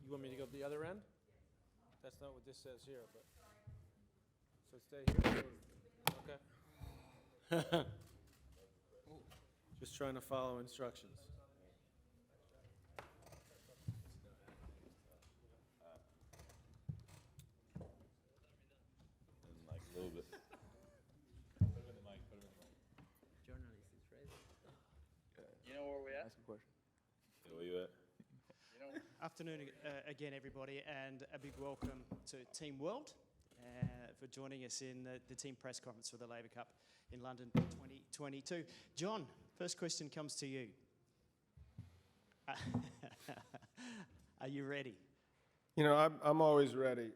You want me to go to the other end? That's not what this says here, but, so stay here. Okay. Just trying to follow instructions. Like a little bit. Journalist is ready. You know where we at? Ask a question. Yeah, where you at? Afternoon again, everybody, and a big welcome to Team World for joining us in the team press conference for the Laver Cup in London 2022. John, first question comes to you. Are you ready? You know, I'm always ready,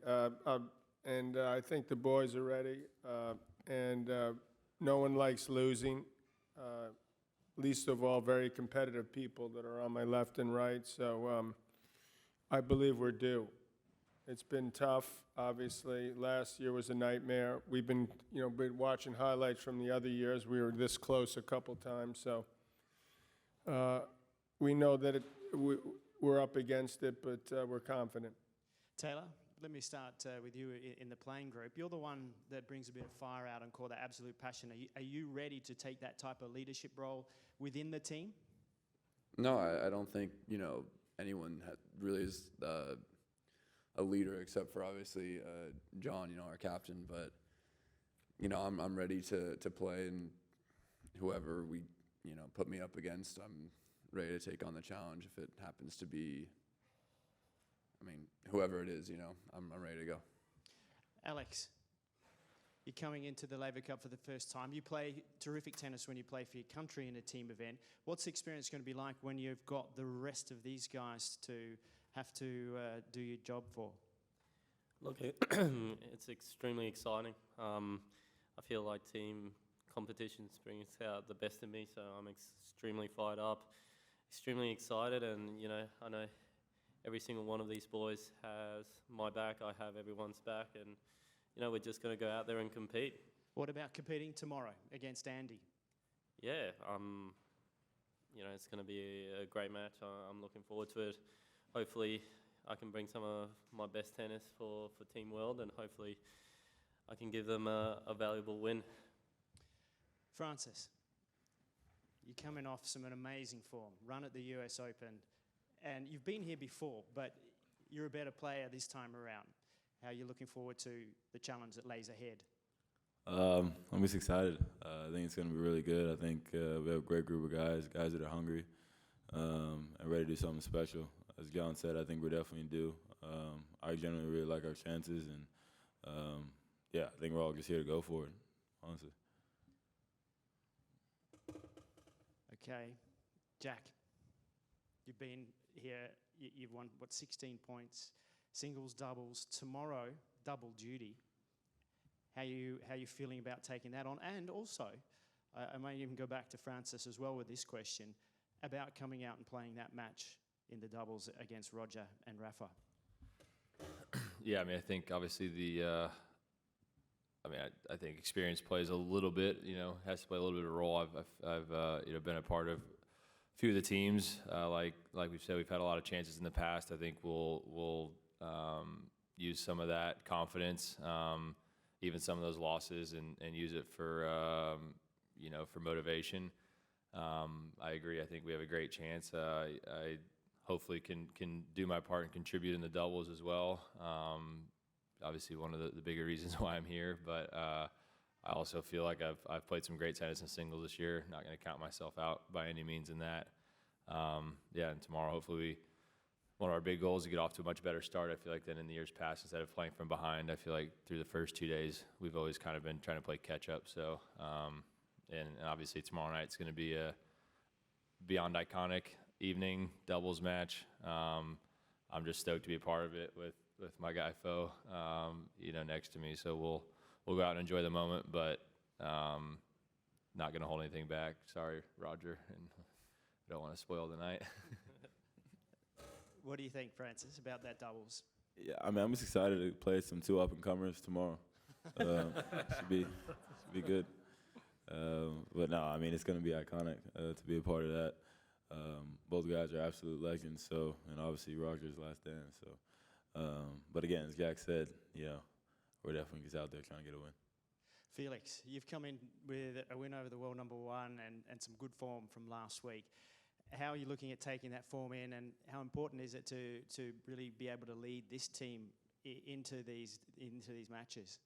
and I think the boys are ready, and no one likes losing, least of all very competitive people that are on my left and right, so I believe we're due. It's been tough, obviously. Last year was a nightmare. We've been watching highlights from the other years. We were this close a couple times, so we know that we're up against it, but we're confident. Taylor, let me start with you in the playing group. You're the one that brings a bit of fire out and call that absolute passion. Are you ready to take that type of leadership role within the team? No, I don't think, anyone really is a leader except for obviously John, our captain. But, I'm ready to play, and whoever we, put me up against, I'm ready to take on the challenge. If it happens to be, whoever it is, I'm ready to go. Alex, you're coming into the Laver Cup for the first time. You play terrific tennis when you play for your country in a team event. What's the experience going to be like when you've got the rest of these guys to have to do your job for? Look, it's extremely exciting. I feel like team competitions brings out the best in me, so I'm extremely fired up, extremely excited, and I know every single one of these boys has my back. I have everyone's back, and we're just going to go out there and compete. What about competing tomorrow against Andy? Yeah, it's going to be a great match. I'm looking forward to it. Hopefully, I can bring some of my best tennis for Team World, and hopefully, I can give them a valuable win. Francis, you're coming off an amazing form, run at the US Open, and you've been here before, but you're a better player this time around. How are you looking forward to the challenge that lays ahead? I'm just excited. I think it's going to be really good. I think we have a great group of guys that are hungry and ready to do something special. As John said, I think we're definitely due. I generally really like our chances, and I think we're all just here to go for it, honestly. Okay, Jack, you've been here, you've won, 16 points, singles, doubles. Tomorrow, double duty. How you feeling about taking that on? And also, I may even go back to Francis as well with this question, about coming out and playing that match in the doubles against Roger and Rafa. Yeah, I think obviously I think experience plays a little bit, has to play a little bit of a role. I've been a part of a few of the teams. Like we've said, we've had a lot of chances in the past. I think we'll use some of that confidence, even some of those losses, and use it for for motivation. I agree. I think we have a great chance. I hopefully can do my part and contribute in the doubles as well. Obviously, one of the bigger reasons why I'm here, but I also feel like I've played some great tennis in singles this year. Not going to count myself out by any means in that. And tomorrow, hopefully, one of our big goals is to get off to a much better start, I feel like, than in the years past. Instead of playing from behind, I feel like through the first 2 days, we've always kind of been trying to play catch-up. So, and obviously tomorrow night it's going to be a beyond iconic evening doubles match. I'm just stoked to be a part of it with my guy Foe, next to me. So we'll go out and enjoy the moment, but not going to hold anything back. Sorry, Roger, and I don't want to spoil the night. What do you think, Francis, about that doubles? Yeah, I'm just excited to play some two up-and-comers tomorrow. Should be good. But no, it's going to be iconic to be a part of that. Both guys are absolute legends. So, and obviously Roger's last dance. So, but again, as Jack said, we're definitely just out there trying to get a win. Felix, you've come in with a win over the world number one and some good form from last week. How are you looking at taking that form in, and how important is it to really be able to lead this team into these matches?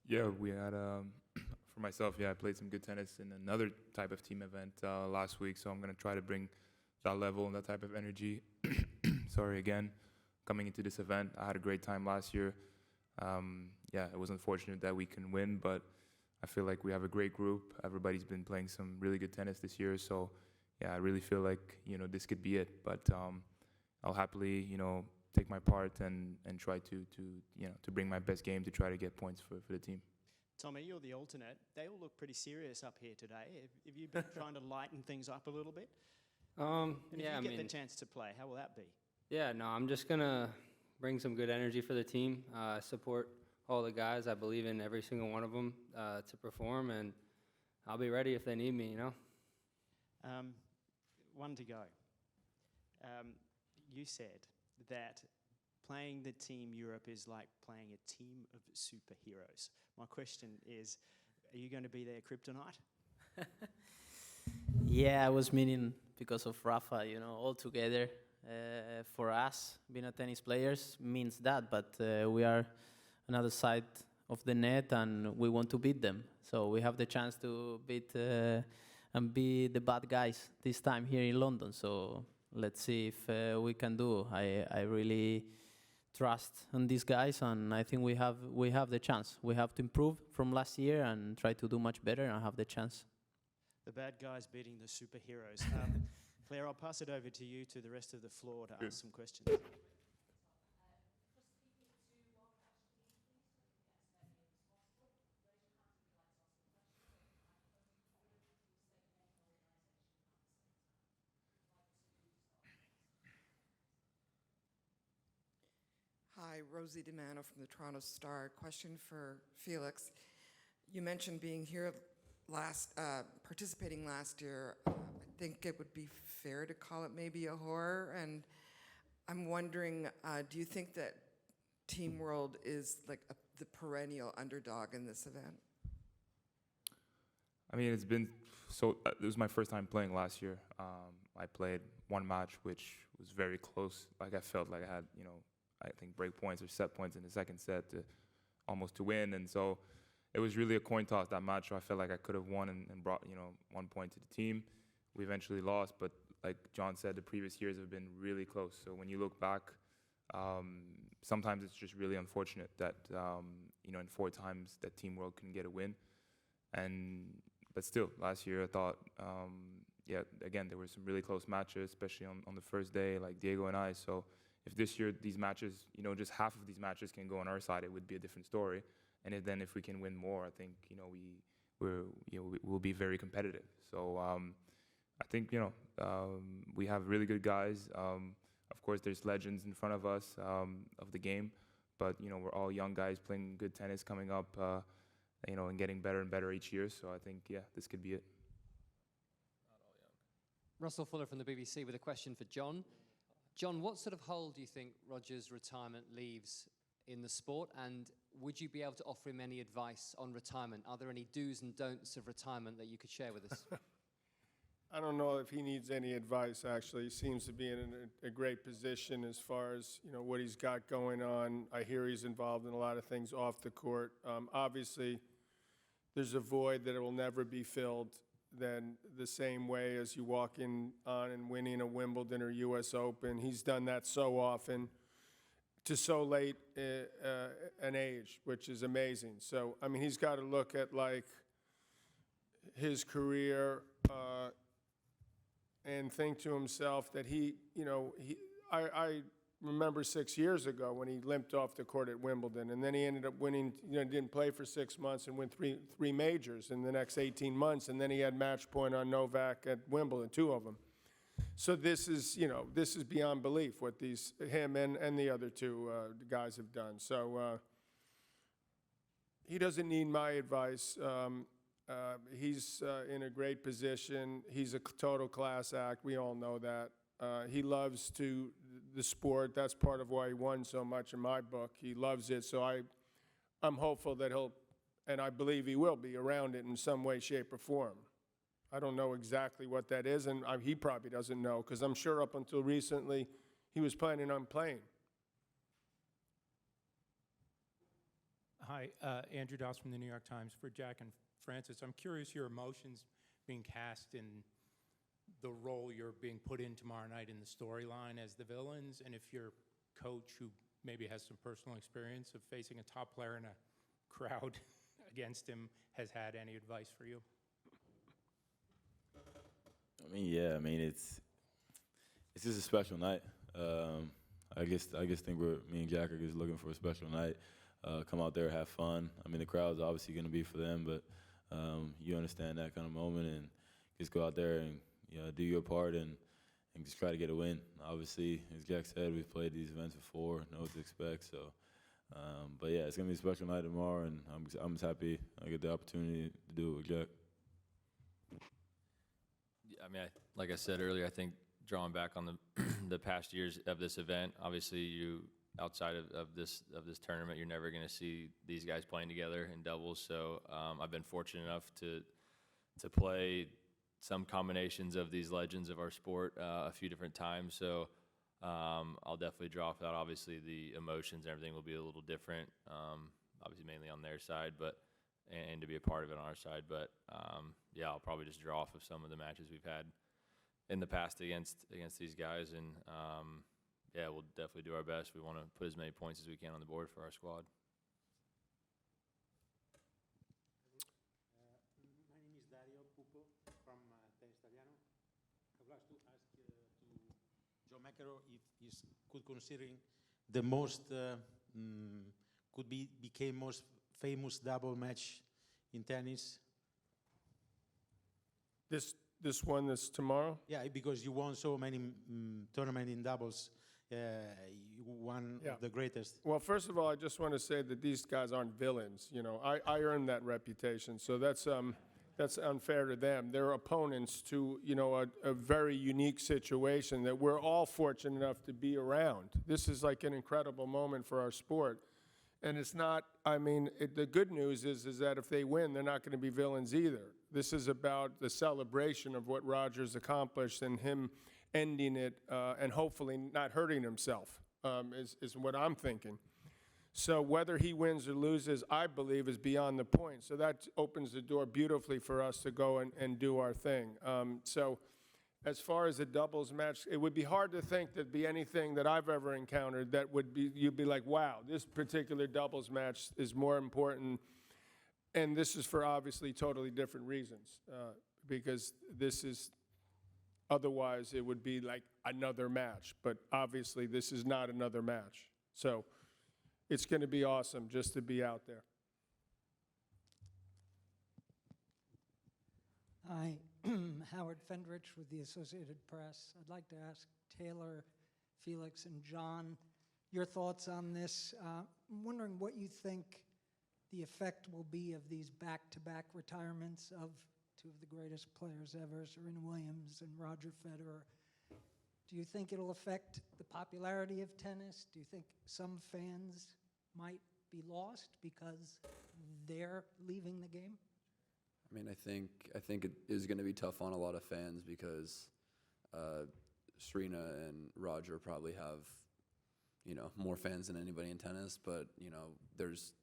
Yeah, we had, for myself, I played some good tennis in another type of team event last week, so I'm going to try to bring that level and that type of energy. Sorry again, coming into this event. I had a great time last year. It was unfortunate that we couldn't win, but I feel like we have a great group. Everybody's been playing some really good tennis this year, so I really feel like, this could be it. But I'll happily, take my part and try to bring my best game to try to get points for the team. Tommy, you're the alternate. They all look pretty serious up here today. Have you been trying to lighten things up a little bit? And if you get the chance to play, how will that be? Yeah, no, I'm just going to bring some good energy for the team, support all the guys. I believe in every single one of them to perform, and I'll be ready if they need me, One to go. You said that playing the Team Europe is like playing a team of superheroes. My question is, are you going to be their kryptonite? Yeah, I was meaning because of Rafa, all together. For us, being a tennis players means that, but we are another side of the net and we want to beat them. So we have the chance to beat and be the bad guys this time here in London. So let's see if we can do. I really trust in these guys, and I think we have the chance. We have to improve from last year and try to do much better and have the chance. The bad guys beating the superheroes. Claire, I'll pass it over to you, to the rest of the floor, to ask some questions. Hi, Rosie DiMano from the Toronto Star. Question for Felix. You mentioned being here participating last year. I think it would be fair to call it maybe a horror, and I'm wondering, do you think that Team World is like the perennial underdog in this event? I mean, it was my first time playing last year. I played one match, which was very close. Like, I felt like I had, I think break points or set points in the second set to win. And so it was really a coin toss, that match. So I felt like I could have won and brought, 1 point to the team. We eventually lost, but like John said, the previous years have been really close. So when you look back, sometimes it's just really unfortunate that, in 4 times that Team World couldn't get a win. But still, last year I thought, again, there were some really close matches, especially on the first day, like Diego and I. So if this year these matches, just half of these matches can go on our side, it would be a different story. And then if we can win more, I think, we'll be very competitive. So I think, we have really good guys. Of course, there's legends in front of us of the game, but, we're all young guys playing good tennis coming up, and getting better and better each year. So I think, this could be it. Russell Fuller from the BBC with a question for John. John, what sort of hole do you think Roger's retirement leaves in the sport, and would you be able to offer him any advice on retirement? Are there any do's and don'ts of retirement that you could share with us? I don't know if he needs any advice, actually. He seems to be in a great position as far as, what he's got going on. I hear he's involved in a lot of things off the court. Obviously, there's a void that will never be filled then the same way as you walk in on and winning a Wimbledon or US Open. He's done that so often to so late an age, which is amazing. So, I mean, he's got to look at, like, his career and think to himself that I remember 6 years ago when he limped off the court at Wimbledon, and then he ended up winning, didn't play for 6 months and win three majors in the next 18 months, and then he had match point on Novak at Wimbledon, 2 of them. So this is beyond belief what him and the other 2 guys have done. So he doesn't need my advice. He's in a great position. He's a total class act. We all know that. He loves the sport. That's part of why he won so much in my book. He loves it. So I'm hopeful that he'll, and I believe he will be around it in some way, shape, or form. I don't know exactly what that is, and he probably doesn't know, because I'm sure up until recently he was planning on playing. Hi, Andrew Doss from the New York Times for Jack and Francis. I'm curious your emotions being cast in the role you're being put in tomorrow night in the storyline as the villains, and if your coach, who maybe has some personal experience of facing a top player in a crowd against him, has had any advice for you. I mean, yeah. I mean, it's just a special night. I guess think me and Jack are just looking for a special night. Come out there, have fun. I mean, the crowd's obviously going to be for them, but you understand that kind of moment, and just go out there and do your part and just try to get a win. Obviously, as Jack said, we've played these events before, know what to expect. So, but yeah, it's going to be a special night tomorrow, and I'm just happy I get the opportunity to do it with Jack. I mean, like I said earlier, I think drawing back on the past years of this event, obviously outside of this tournament, you're never going to see these guys playing together in doubles. So I've been fortunate enough to play some combinations of these legends of our sport a few different times. So I'll definitely draw off that. Obviously, the emotions and everything will be a little different, obviously mainly on their side, and to be a part of it on our side. But yeah, I'll probably just draw off of some of the matches we've had in the past against these guys, and yeah, we'll definitely do our best. We want to put as many points as we can on the board for our squad. My name is Dario Pupo from Tennis Italiano. I would like to ask to John McEnroe if he's considering the most became most famous double match in tennis. This one that's tomorrow? Yeah, because you won so many tournaments in doubles. You won of the greatest. Well, first of all, I just want to say that these guys aren't villains. I earned that reputation, so that's unfair to them. They're opponents to a very unique situation that we're all fortunate enough to be around. This is like an incredible moment for our sport. And it's not, I mean, the good news is that if they win, they're not going to be villains either. This is about the celebration of what Roger's accomplished and him ending it and hopefully not hurting himself, is what I'm thinking. So whether he wins or loses, I believe, is beyond the point. So that opens the door beautifully for us to go and do our thing. So as far as a doubles match, it would be hard to think there'd be anything that I've ever encountered that you'd be like, wow, this particular doubles match is more important. And this is for obviously totally different reasons, because this is, otherwise it would be like another match. But obviously this is not another match. So it's going to be awesome just to be out there. Hi, Howard Fendrich with the Associated Press. I'd like to ask Taylor, Felix, and John your thoughts on this. I'm wondering what you think the effect will be of these back-to-back retirements of two of the greatest players ever, Serena Williams and Roger Federer. Do you think it'll affect the popularity of tennis? Do you think some fans might be lost because they're leaving the game? I mean, I think it is going to be tough on a lot of fans because Serena and Roger probably have, more fans than anybody in tennis. But there's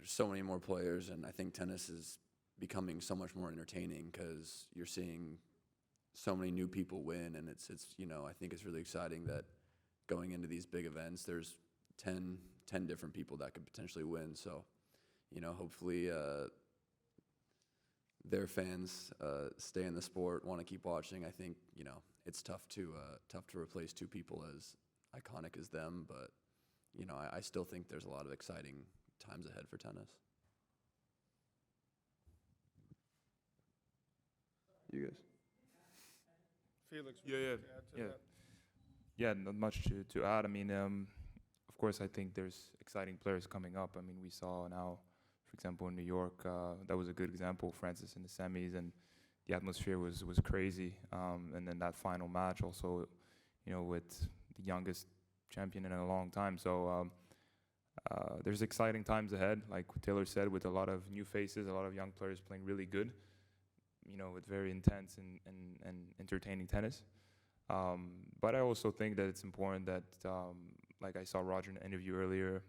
so many more players, and I think tennis is becoming so much more entertaining because you're seeing so many new people win, and it's I think it's really exciting that going into these big events, there's 10 different people that could potentially win. So. Hopefully their fans stay in the sport, want to keep watching. I think, it's tough to replace two people as iconic as them, but, I still think there's a lot of exciting times ahead for tennis. You guys? Felix, Yeah. add to that? Yeah, not much to add. I mean, of course, I think there's exciting players coming up. I mean, we saw now For example, in New York, that was a good example. Francis in the semis, and the atmosphere was crazy. And then that final match also, with the youngest champion in a long time. So there's exciting times ahead, like Taylor said, with a lot of new faces, a lot of young players playing really good, with very intense and entertaining tennis. But I also think that it's important that, like I saw Roger in the interview earlier,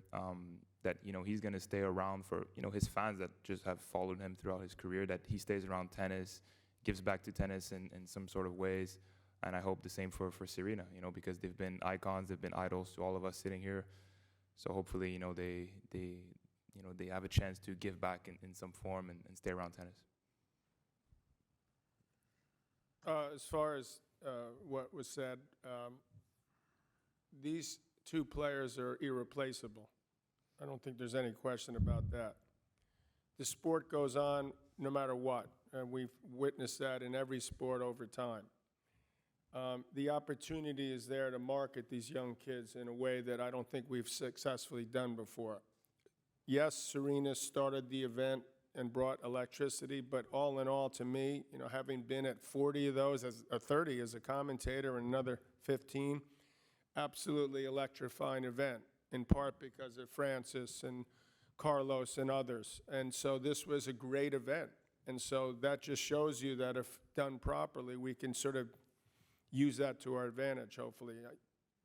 that, he's going to stay around for, his fans that just have followed him throughout his career, that he stays around tennis, gives back to tennis in some sort of ways. And I hope the same for Serena, because they've been icons, they've been idols to all of us sitting here. So hopefully, they have a chance to give back in some form and stay around tennis. As far as what was said, these two players are irreplaceable. I don't think there's any question about that. The sport goes on no matter what, and we've witnessed that in every sport over time. The opportunity is there to market these young kids in a way that I don't think we've successfully done before. Yes, Serena started the event and brought electricity, but all in all, to me, having been at 40 of those, 30 as a commentator and another 15, absolutely electrifying event, in part because of Francis and Carlos and others. And so this was a great event. And so that just shows you that if done properly, we can sort of use that to our advantage, hopefully,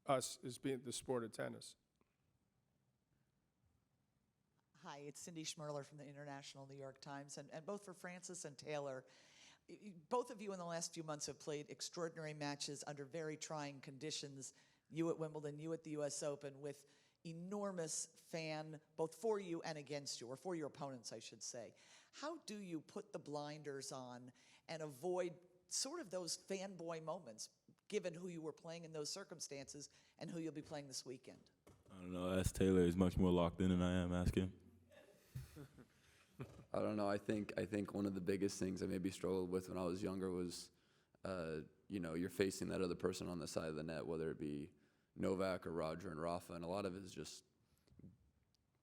us as being the sport of tennis. Hi, it's Cindy Schmerler from the International New York Times, and both for Francis and Taylor, both of you in the last few months have played extraordinary matches under very trying conditions, you at Wimbledon, you at the US Open, with enormous fan, both for you and against you, or for your opponents, I should say. How do you put the blinders on and avoid sort of those fanboy moments, given who you were playing in those circumstances and who you'll be playing this weekend? I don't know. Ask Taylor. He's much more locked in than I am. Ask him. I don't know. I think one of the biggest things I maybe struggled with when I was younger was, you're facing that other person on the side of the net, whether it be Novak or Roger and Rafa, and a lot of it is just,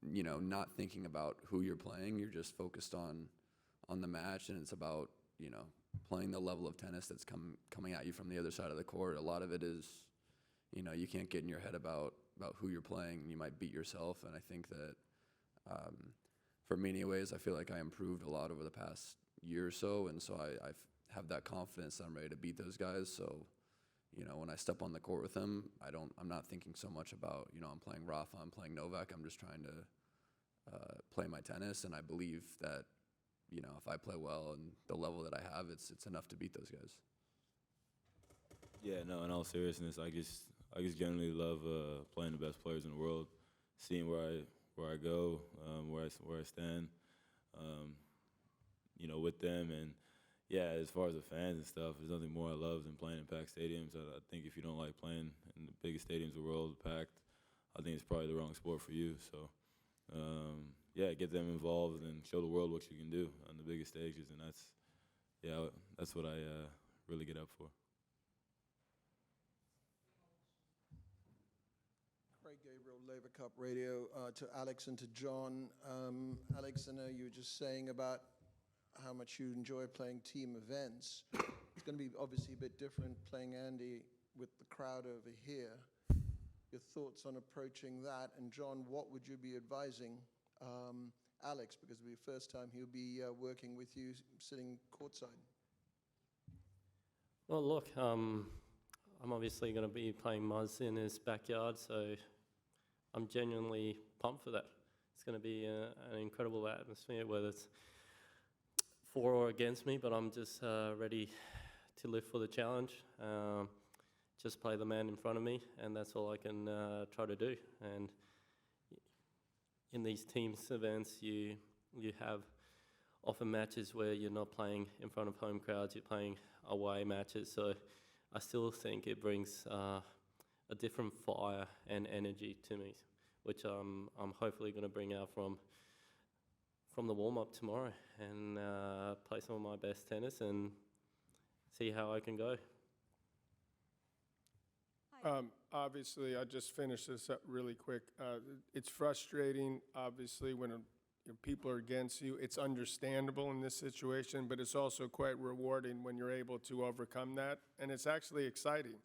not thinking about who you're playing. You're just focused on the match, and it's about, playing the level of tennis that's coming at you from the other side of the court. A lot of it is, you can't get in your head about who you're playing. You might beat yourself, and I think that for me anyways, I feel like I improved a lot over the past year or so, and so I have that confidence that I'm ready to beat those guys. So, when I step on the court with them, I'm not thinking so much about, I'm playing Rafa, I'm playing Novak. I'm just trying to play my tennis, and I believe that, if I play well and the level that I have, it's enough to beat those guys. Yeah, no, in all seriousness, I just generally love playing the best players in the world, seeing where I go, where I stand, with them. And yeah, as far as the fans and stuff, there's nothing more I love than playing in packed stadiums. I think if you don't like playing in the biggest stadiums in the world, packed, I think it's probably the wrong sport for you. So, get them involved and show the world what you can do on the biggest stages, and that's what I really get up for. Craig Gabriel, Laver Cup Radio, to Alex and to John. Alex, I know you were just saying about how much you enjoy playing team events. It's going to be obviously a bit different playing Andy with the crowd over here. Your thoughts on approaching that? And John, what would you be advising Alex, because it'll be the first time he'll be working with you sitting courtside? Well, look, I'm obviously going to be playing Muzz in his backyard, so I'm genuinely pumped for that. It's going to be an incredible atmosphere, whether it's for or against me, but I'm just ready to live for the challenge. Just play the man in front of me, and that's all I can try to do. And in these teams events, you have often matches where you're not playing in front of home crowds, you're playing away matches. So I still think it brings a different fire and energy to me, which I'm hopefully going to bring out from the warm-up tomorrow and play some of my best tennis and see how I can go. Obviously, I just finished this up really quick. It's frustrating, obviously, when people are against you. It's understandable in this situation, but it's also quite rewarding when you're able to overcome that, and it's actually exciting.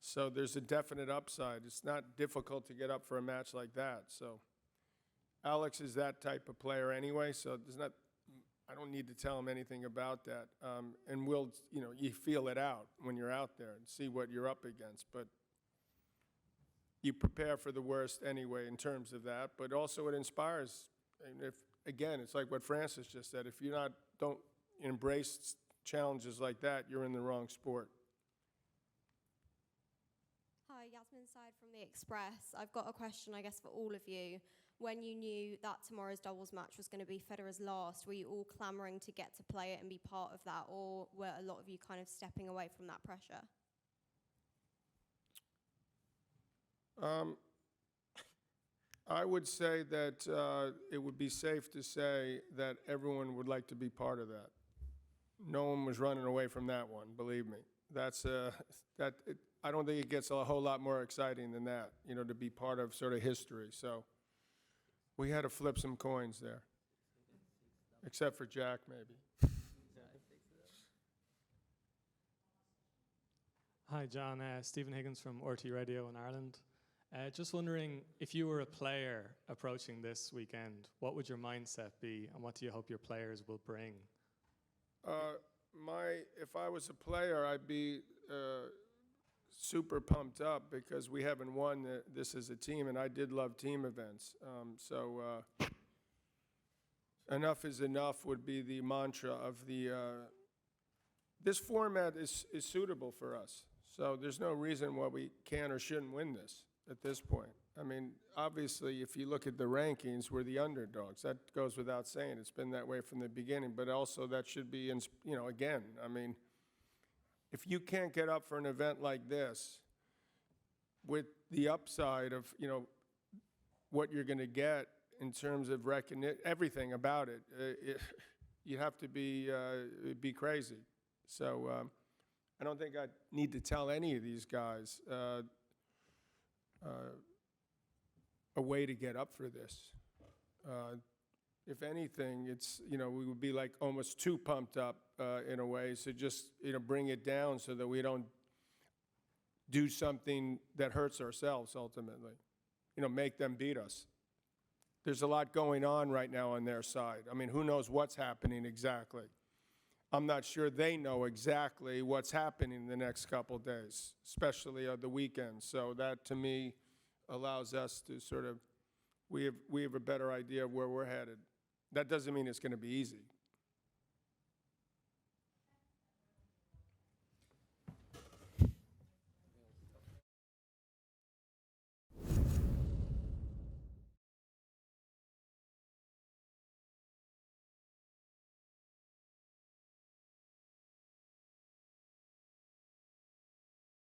So there's a definite upside. It's not difficult to get up for a match like that. So Alex is that type of player anyway, so I don't need to tell him anything about that. And you feel it out when you're out there and see what you're up against. But you prepare for the worst anyway in terms of that. But also it inspires. And again, it's like what Francis just said. If you don't embrace challenges like that, you're in the wrong sport. Hi, Yasmin Said from The Express. I've got a question, I guess, for all of you. When you knew that tomorrow's doubles match was going to be Federer's last, were you all clamoring to get to play it and be part of that, or were a lot of you kind of stepping away from that pressure? I would say that it would be safe to say that everyone would like to be part of that. No one was running away from that one, believe me. I don't think it gets a whole lot more exciting than that, to be part of sort of history. So we had to flip some coins there, except for Jack, maybe. Hi, John. Stephen Higgins from RT Radio in Ireland. Just wondering, if you were a player approaching this weekend, what would your mindset be, and what do you hope your players will bring? If I was a player, I'd be super pumped up because we haven't won this as a team, and I did love team events. Enough is enough would be the mantra of this format is suitable for us. So there's no reason why we can or shouldn't win this at this point. I mean, obviously, if you look at the rankings, we're the underdogs. That goes without saying. It's been that way from the beginning. But also that should be, again, I mean, if you can't get up for an event like this with the upside of, what you're going to get in terms of everything about it, you have to be crazy. So I don't think I need to tell any of these guys a way to get up for this. If anything, it's, we would be like almost too pumped up in a way. So just, bring it down so that we don't do something that hurts ourselves ultimately. Make them beat us. There's a lot going on right now on their side. I mean, who knows what's happening exactly? I'm not sure they know exactly what's happening in the next couple days, especially the weekend. So that, to me, allows us to sort of, we have a better idea of where we're headed. That doesn't mean it's going to be easy.